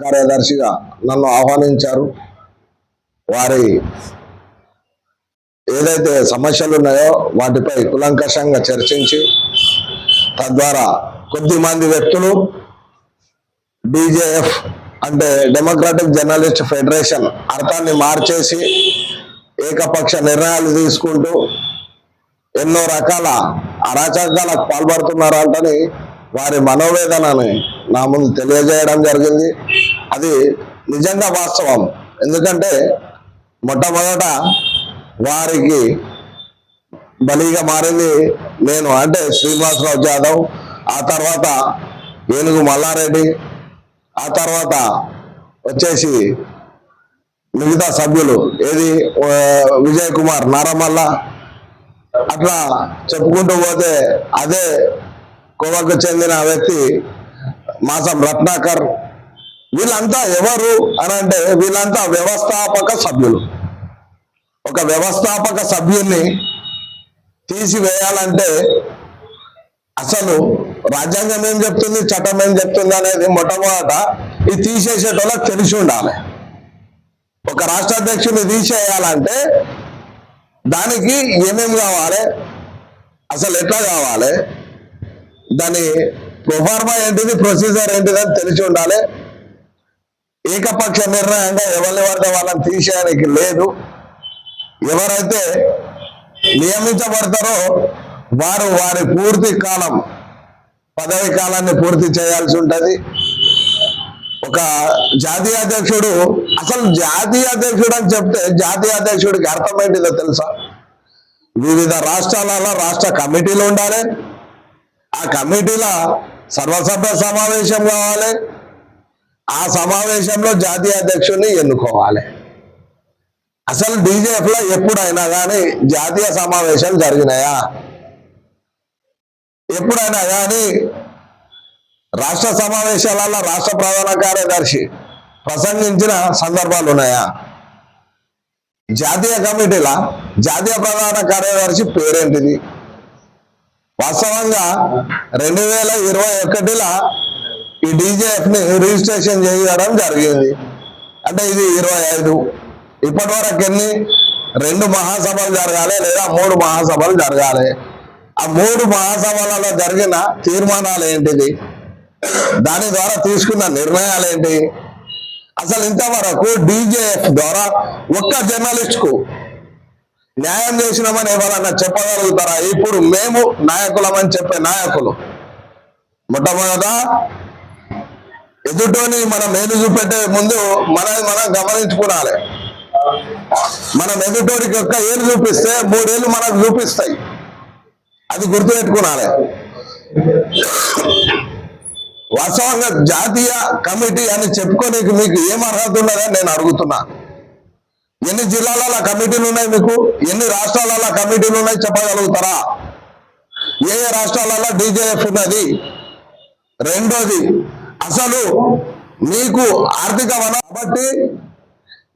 కార్యదర్శిగా నన్ను ఆహ్వానించారు. వారి ఏదైతే సమస్యలు ఉన్నాయో వాటిపై కులంకషంగా చర్చించి తద్వారా కొద్దిమంది వ్యక్తులు డీజేఎఫ్ అంటే డెమోక్రాటిక్ జర్నలిస్ట్ ఫెడరేషన్ అర్థాన్ని మార్చేసి ఏకపక్ష నిర్ణయాలు తీసుకుంటూ ఎన్నో రకాల అరాచకాలకు పాల్పడుతున్నారంటని వారి మనోవేదనని నా ముందు తెలియజేయడం జరిగింది. అది నిజంగా వాస్తవం. ఎందుకంటే మొట్టమొదట వారికి బలిగా మారింది నేను, అంటే శ్రీనివాసరావు జాదవ్, ఆ తర్వాత ఏనుగు మల్లారెడ్డి, ఆ తర్వాత వచ్చేసి మిగతా సభ్యులు ఏది విజయ్ కుమార్ నారమల్ల, అట్లా చెప్పుకుంటూ పోతే అదే కోవకు చెందిన వ్యక్తి మాసం రత్నాకర్. వీళ్ళంతా ఎవరు అని అంటే వీళ్ళంతా వ్యవస్థాపక సభ్యులు. ఒక వ్యవస్థాపక సభ్యుల్ని తీసివేయాలంటే అసలు రాజ్యాంగం ఏం చెప్తుంది, చట్టం ఏం చెప్తుంది అనేది మొట్టమొదట ఈ తీసేసేటోళ్ళకి తెలిసి ఉండాలి. ఒక రాష్ట్ర అధ్యక్షుడిని తీసేయాలంటే దానికి ఏమేమి కావాలి, అసలు ఎట్లా కావాలి, దాని ప్రొఫార్మా ఏంటిది, ప్రొసీజర్ ఏంటిది అని తెలిసి ఉండాలి. ఏకపక్ష నిర్ణయంగా ఎవరిని పడితే వాళ్ళని తీసేయడానికి లేదు. ఎవరైతే నియమించబడతారో వారు వారి పూర్తి కాలం పదవి కాలాన్ని పూర్తి చేయాల్సి ఉంటుంది. ఒక జాతీయ అధ్యక్షుడు, అసలు జాతీయ అధ్యక్షుడు అని చెప్తే జాతీయ అధ్యక్షుడికి అర్థం ఏంటిదో తెలుసా? వివిధ రాష్ట్రాలలో రాష్ట్ర కమిటీలు ఉండాలి. ఆ కమిటీల సర్వసభ్య సమావేశం కావాలి. ఆ సమావేశంలో జాతీయ అధ్యక్షుడిని ఎన్నుకోవాలి. అసలు డీజేఎఫ్ లో ఎప్పుడైనా కానీ జాతీయ సమావేశాలు జరిగినాయా? ఎప్పుడైనా కానీ రాష్ట్ర సమావేశాలలో రాష్ట్ర ప్రధాన కార్యదర్శి ప్రసంగించిన సందర్భాలు ఉన్నాయా? జాతీయ కమిటీల జాతీయ ప్రధాన కార్యదర్శి పేరేంటిది? వాస్తవంగా 2021లో ఈ డీజేఎఫ్ ని రిజిస్ట్రేషన్ చేయడం జరిగింది. అంటే ఇది 25. ఇప్పటి వరకు ఎన్ని 2 మహాసభలు జరగాలి లేదా 3 మహాసభలు జరగాలి. ఆ 3 మహాసభలలో జరిగిన తీర్మానాలు ఏంటిది, దాని ద్వారా తీసుకున్న నిర్ణయాలు ఏంటి? అసలు ఇంతవరకు డీజేఎఫ్ ద్వారా ఒక్క జర్నలిస్ట్ కు న్యాయం చేసినామని ఎవరన్నా చెప్పగలుగుతారా? ఇప్పుడు మేము నాయకులమని చెప్పే నాయకులు మొట్టమొదట ఎదుటోని మనం మేలు చూపెట్టే ముందు మనం గమనించుకోవాలి. మనం ఎదుటోడికి ఒక్క ఏళ్ళు చూపిస్తే 3 ఏళ్ళు మనకు చూపిస్తాయి. అది గుర్తుపెట్టుకోవాలి. వాస్తవంగా జాతీయ కమిటీ అని చెప్పుకోనికి మీకు ఏం అర్హత ఉన్నదని నేను అడుగుతున్నా. ఎన్ని జిల్లాలలో కమిటీలు ఉన్నాయి మీకు? ఎన్ని రాష్ట్రాలలో కమిటీలు ఉన్నాయి చెప్పగలుగుతారా? ఏ ఏ రాష్ట్రాలలో డీజేఎఫ్ ఉన్నది? రెండోది, అసలు మీకు ఆర్థిక వనరు కాబట్టి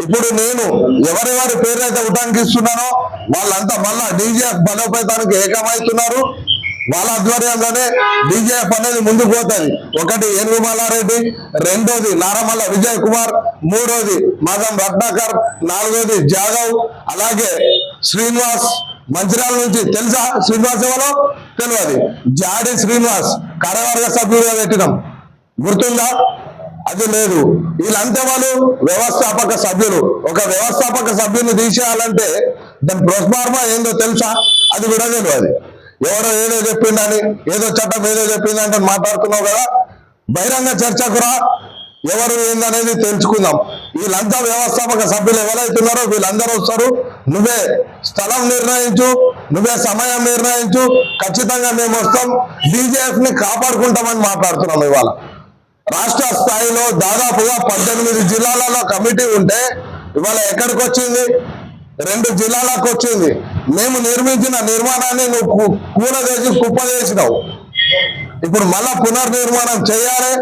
ఇప్పుడు నేను ఎవరెవరి పేర్లైతే ఉటంకిస్తున్నానో వాళ్ళంతా మళ్ళా డీజేఎఫ్ బలోపేతానికి ఏకమవుతున్నారు. వాళ్ళ ఆధ్వర్యంలోనే డీజేఎఫ్ అనేది ముందుకు పోతుంది. ఒకటి ఏనుగు మల్లారెడ్డి, రెండోది నారమల్ల విజయ్ కుమార్, మూడోది మాధం రత్నాకర్, నాలుగోది జాదవ్, అలాగే శ్రీనివాస్ మంచిర్యాల నుంచి. తెలుసా శ్రీనివాస్ ఎవరో? తెలియదు. జాడి శ్రీనివాస్ కార్యవర్గ సభ్యులుగా పెట్టినాం, గుర్తుందా? అది లేదు. వీళ్ళంతా వాళ్ళు వ్యవస్థాపక సభ్యులు. ఒక వ్యవస్థాపక సభ్యుని తీసేయాలంటే దాని ప్రొఫార్మా ఏందో తెలుసా? అది కూడా తెలియదు. ఎవరో ఏదో చెప్పిండని, ఏదో చట్టం ఏదో చెప్పిందంటే మాట్లాడుతున్నావు కదా. బహిరంగ చర్చకు రా, ఎవరు ఏందనేది తెలుసుకుందాం. వీళ్ళంతా వ్యవస్థాపక సభ్యులు ఎవరైతున్నారో వీళ్ళందరూ వస్తారు. నువ్వే స్థలం నిర్ణయించు, నువ్వే సమయం నిర్ణయించు, ఖచ్చితంగా మేము వస్తాం, డీజేఎఫ్ ని కాపాడుకుంటామని మాట్లాడుతున్నాం. ఇవాళ రాష్ట్ర స్థాయిలో దాదాపుగా 18 జిల్లాలలో కమిటీ ఉంటే ఇవాళ ఎక్కడికి వచ్చింది? 2 జిల్లాలకు వచ్చింది. మేము నిర్మించిన నిర్మాణాన్ని నువ్వు కూలదేసి కుప్పదేసినావు. ఇప్పుడు మళ్ళా పునర్నిర్మాణం చేయాలి.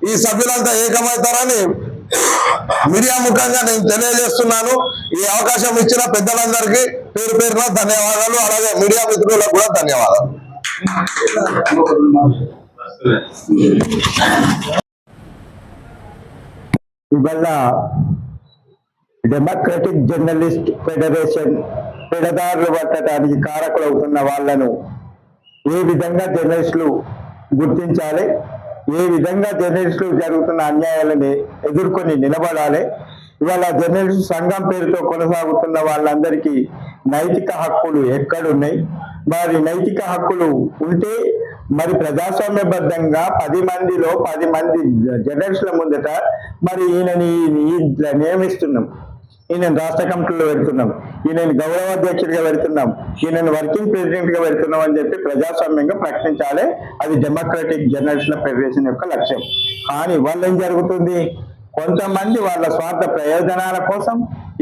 ఈ సభ్యులంతా ఏకమవుతారని మీడియా ముఖంగా నేను తెలియజేస్తున్నాను. ఈ అవకాశం ఇచ్చిన పెద్దలందరికీ పేరు పేరున ధన్యవాదాలు. అలాగే మీడియా మిత్రులకు కూడా ధన్యవాదాలు. ఇవల్ల డెమోక్రటిక్ జర్నలిస్ట్ ఫెడరేషన్ పెడదారులు పట్టడానికి కారకులవుతున్న వాళ్ళను ఏ విధంగా జర్నలిస్టులు గుర్తించాలి, ఏ విధంగా జర్నలిస్టులు జరుగుతున్న అన్యాయాలని ఎదుర్కొని నిలబడాలి. ఇవాళ జర్నలిస్టు సంఘం పేరుతో కొనసాగుతున్న వాళ్ళందరికీ నైతిక హక్కులు ఎక్కడున్నాయి? మరి నైతిక హక్కులు ఉంటే మరి ప్రజాస్వామ్యబద్ధంగా 10 మందిలో 10 మంది జర్నలిస్టుల ముందట మరి ఈయనని ఇట్లా నియమిస్తున్నాం, ఈయన రాష్ట్ర కమిటీలో పెడుతున్నాం, ఈయన గౌరవాధ్యక్షుడిగా పెడుతున్నాం, ఈయన వర్కింగ్ ప్రెసిడెంట్ గా పెడుతున్నాం అని చెప్పి ప్రజాస్వామ్యంగా ప్రకటించాలి. అది డెమోక్రటిక్ జర్నలిస్టుల ఫెడరేషన్ యొక్క లక్ష్యం. కానీ వాళ్ళు ఏం జరుగుతుంది, కొంతమంది వాళ్ళ స్వార్థ ప్రయోజనాల కోసం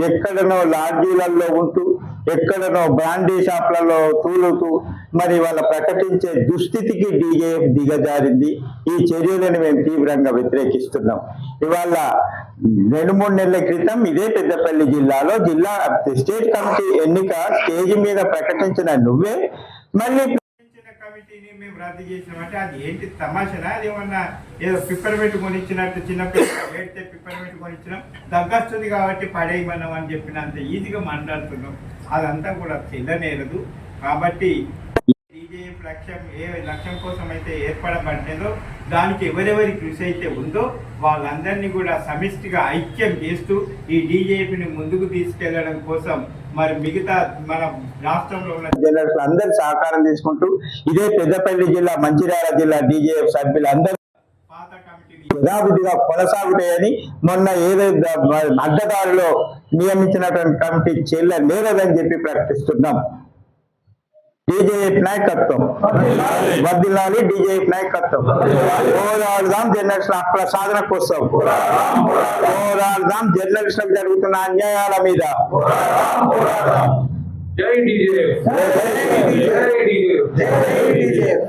ఎక్కడనో లాడ్జీలలో ఉంటూ, ఎక్కడనో బ్రాండీ షాప్లలో తూలుతూ మరి వాళ్ళ ప్రకటించే దుస్థితికి డీజేఎఫ్ దిగజారింది. ఈ చర్యలను మేము తీవ్రంగా వ్యతిరేకిస్తున్నాం. ఇవాళ 2-3 నెలల క్రితం ఇదే పెద్దపల్లి జిల్లాలో జిల్లా స్టేట్ కమిటీ ఎన్నిక స్టేజ్ మీద ప్రకటించిన నువ్వే మళ్ళీ కమిటీని మేము రద్దు చేసినామంటే అది ఏంటి తమాషనా? అది ఏమన్నా ఏదో పిప్పర్మెంట్ కొనిచ్చినట్టు, చిన్నపిల్లలు ఏడితే పిప్పర్మెంట్ కొనిచ్చినాం, దగ్గొస్తుంది కాబట్టి పడేయమన్నాం అని చెప్పినంత ఈజీగా మాట్లాడుతున్నాం. అదంతా కూడా చెల్లనేరదు. కాబట్టి డీజేఎఫ్ లక్ష్యం ఏ లక్ష్యం కోసం అయితే ఏర్పడబడినదో దానికి ఎవరెవరి కృషి అయితే ఉందో వాళ్ళందరినీ కూడా సమిష్టిగా ఐక్యం చేస్తూ ఈ డీజేఎఫ్ని ముందుకు తీసుకెళ్లడం కోసం మరి మిగతా మన రాష్ట్రంలో ఉన్న జర్నలిస్టులు అందరి సహకారం తీసుకుంటూ ఇదే పెద్దపల్లి జిల్లా, మంచిర్యాల జిల్లా డీజేఎఫ్ సభ్యులు అందరూ పాత కమిటీని యథాబుద్ధిగా కొనసాగుతాయని మొన్న ఏదైతే అడ్డదారిలో నియమించినటువంటి కమిటీ చెల్లలేదని చెప్పి ప్రకటిస్తున్నాం. డీజేఎఫ్ నాయకత్వం వర్ధిల్లాలి, డీజేఎఫ్ నాయకత్వం పోరాడదాం, జర్నలిస్టుల హక్కుల సాధన కోసం పోరాడదాం, జర్నలిస్టులకు జరుగుతున్న అన్యాయాల మీద. జై డీజేఎఫ్. జై డీజేఎఫ్.